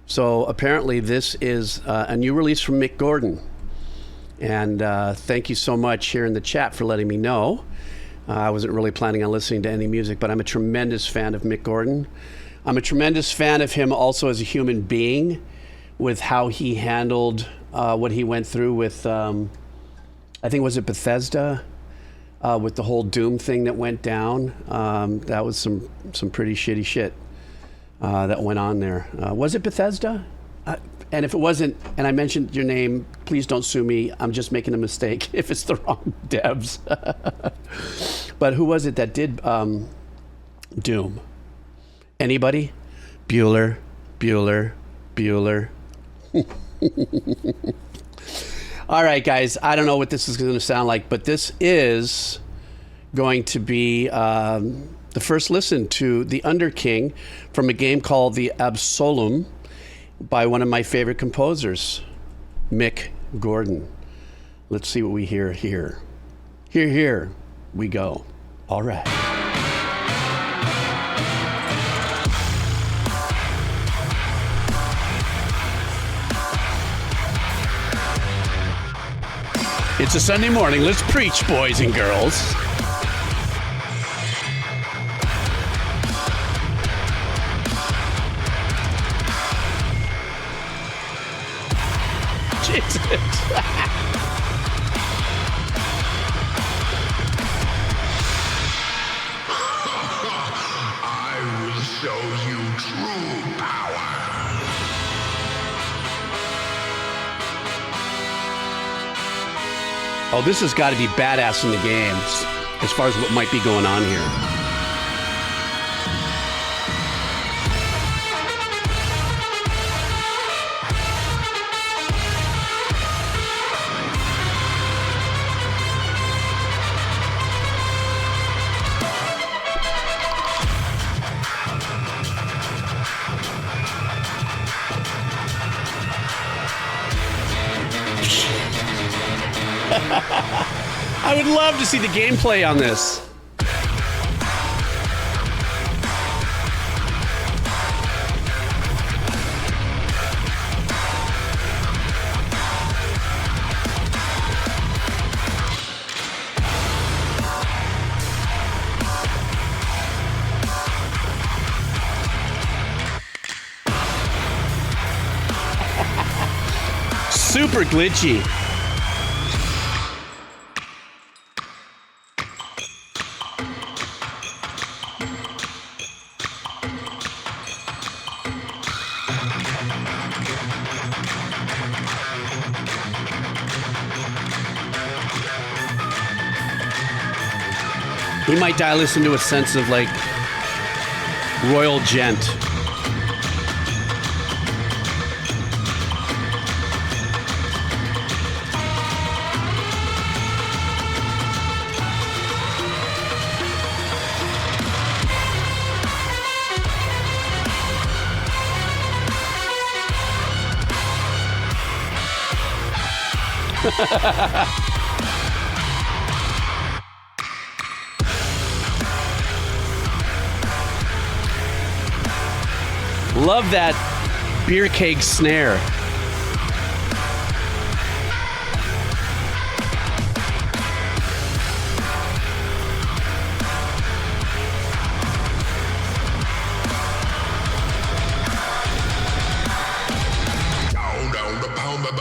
So apparently this is a new release from Mick Gordon. And thank you so much here in the chat for letting me know. I wasn't really planning on listening to any music, but I'm a tremendous fan of Mick Gordon. I'm a tremendous fan of him also as a human being, with how he handled what he went through with, I think, was it Bethesda? With the whole Doom thing that went down. That was some pretty shitty shit that went on there. Was it Bethesda? And if it wasn't, and I mentioned your name, please don't sue me. I'm just making a mistake if it's the wrong devs. But who was it that did Doom? Anybody? Bueller. All right, guys, I don't know what this is going to sound like, but this is going to be the first listen to the Underking from a game called the ABSOLUM by one of my favorite composers, Mick Gordon. Let's see what we hear here. Here we go. All right. It's a Sunday morning. Let's preach, boys and girls. Jesus. I will show you true power. Oh, this has got to be badass in the games, as far as what might be going on here. I would love to see the gameplay on this. Super glitchy. He might dial this into a sense of like royal gent. Love that beer keg snare. Down the pound the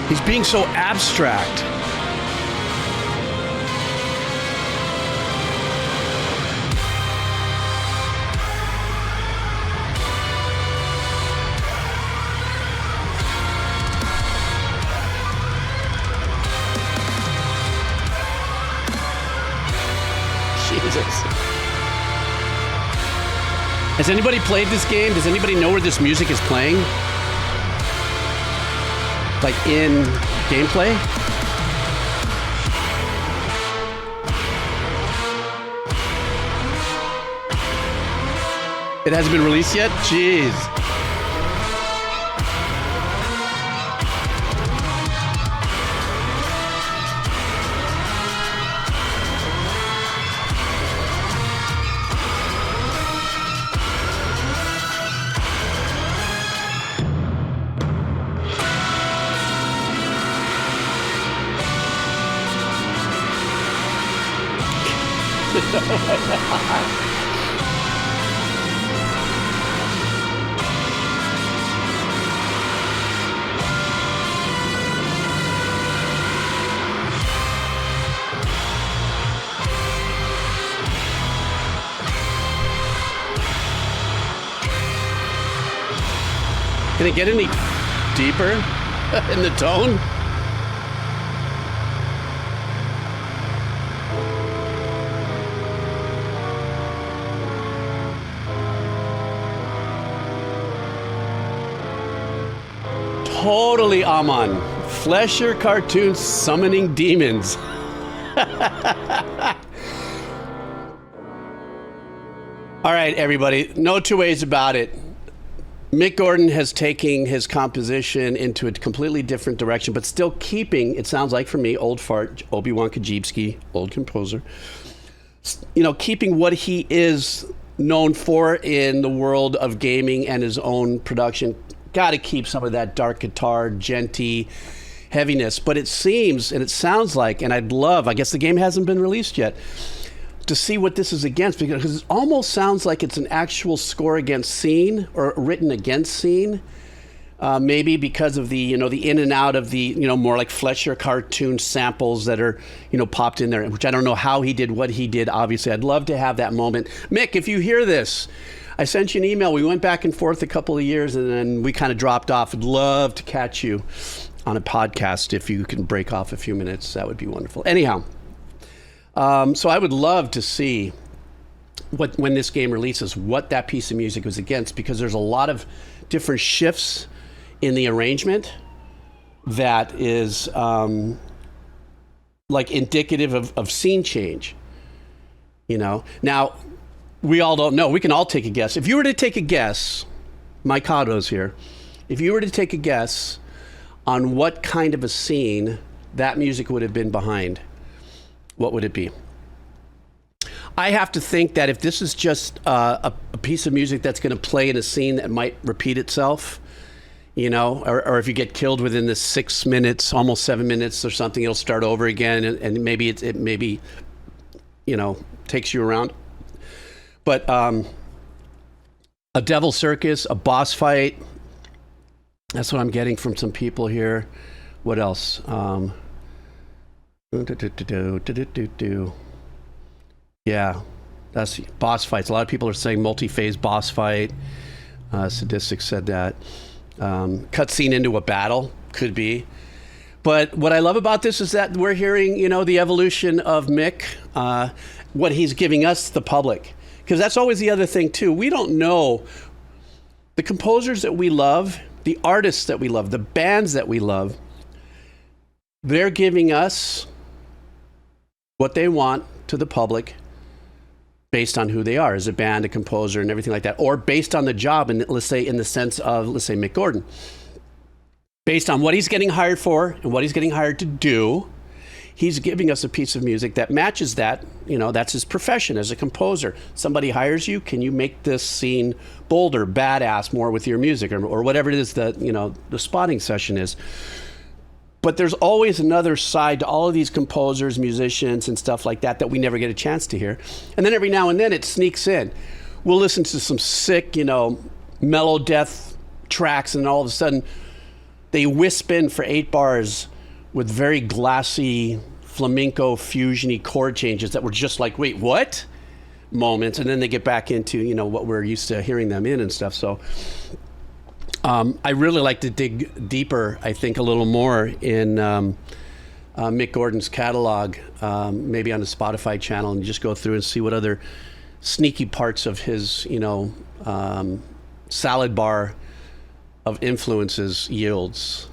He's being so abstract. Jesus. Has anybody played this game? Does anybody know where this music is playing? Like in gameplay? It hasn't been released yet? Jeez. Can it get any deeper in the tone? Totally Amon. Flesher cartoon summoning demons. All right, everybody. No two ways about it. Mick Gordon has taken his composition into a completely different direction, but still keeping, it sounds like for me, old fart, Obi-Wan Kajibski, old composer, you know, keeping what he is known for in the world of gaming and his own production. Got to keep some of that dark guitar, genty heaviness. But it seems, and it sounds like, and I'd love, I guess the game hasn't been released yet, to see what this is against, because it almost sounds like it's an actual score against scene or written against scene. Maybe because of the, you know, the in and out of the, you know, more like Fleischer cartoon samples that are, you know, popped in there, which I don't know how he did what he did. Obviously, I'd love to have that moment. Mick, if you hear this, I sent you an email. We went back and forth a couple of years and then we kind of dropped off. I'd love to catch you on a podcast. If you can break off a few minutes, that would be wonderful. Anyhow, so I would love to see when this game releases, what that piece of music was against, because there's a lot of different shifts in the arrangement that is like indicative of scene change, you know? Now, we all don't know. We can all take a guess. If you were to take a guess, Mikado's here, if you were to take a guess on what kind of a scene that music would have been behind, what would it be? I have to think that if this is just a piece of music that's going to play in a scene that might repeat itself, you know, or if you get killed within the 6 minutes, almost 7 minutes or something, it'll start over again, and maybe it maybe, you know, takes you around. But a devil circus, a boss fight, that's what I'm getting from some people here. What else? Yeah, that's boss fights. A lot of people are saying multi-phase boss fight. Sadistic said that. Cutscene into a battle, could be. But what I love about this is that we're hearing, you know, the evolution of Mick, what he's giving us, the public. Because that's always the other thing, too. We don't know the composers that we love, the artists that we love, the bands that we love. They're giving us what they want to the public based on who they are as a band, a composer, and everything like that, or based on the job, and let's say in the sense of, let's say, Mick Gordon. Based on what he's getting hired for and what he's getting hired to do, he's giving us a piece of music that matches that. You know, that's his profession as a composer. Somebody hires you, can you make this scene bolder, badass more with your music, or whatever it is that, you know, the spotting session is. But there's always another side to all of these composers, musicians, and stuff like that that we never get a chance to hear. And then every now and then it sneaks in. We'll listen to some sick, you know, mellow death tracks, and all of a sudden they wisp in for 8 bars with very glassy, flamenco, fusion-y chord changes that were just like, wait, what? Moments. And then they get back into, you know, what we're used to hearing them in and stuff. So I really like to dig deeper, I think, a little more in Mick Gordon's catalog, maybe on the Spotify channel, and just go through and see what other sneaky parts of his, you know, salad bar of influences yields,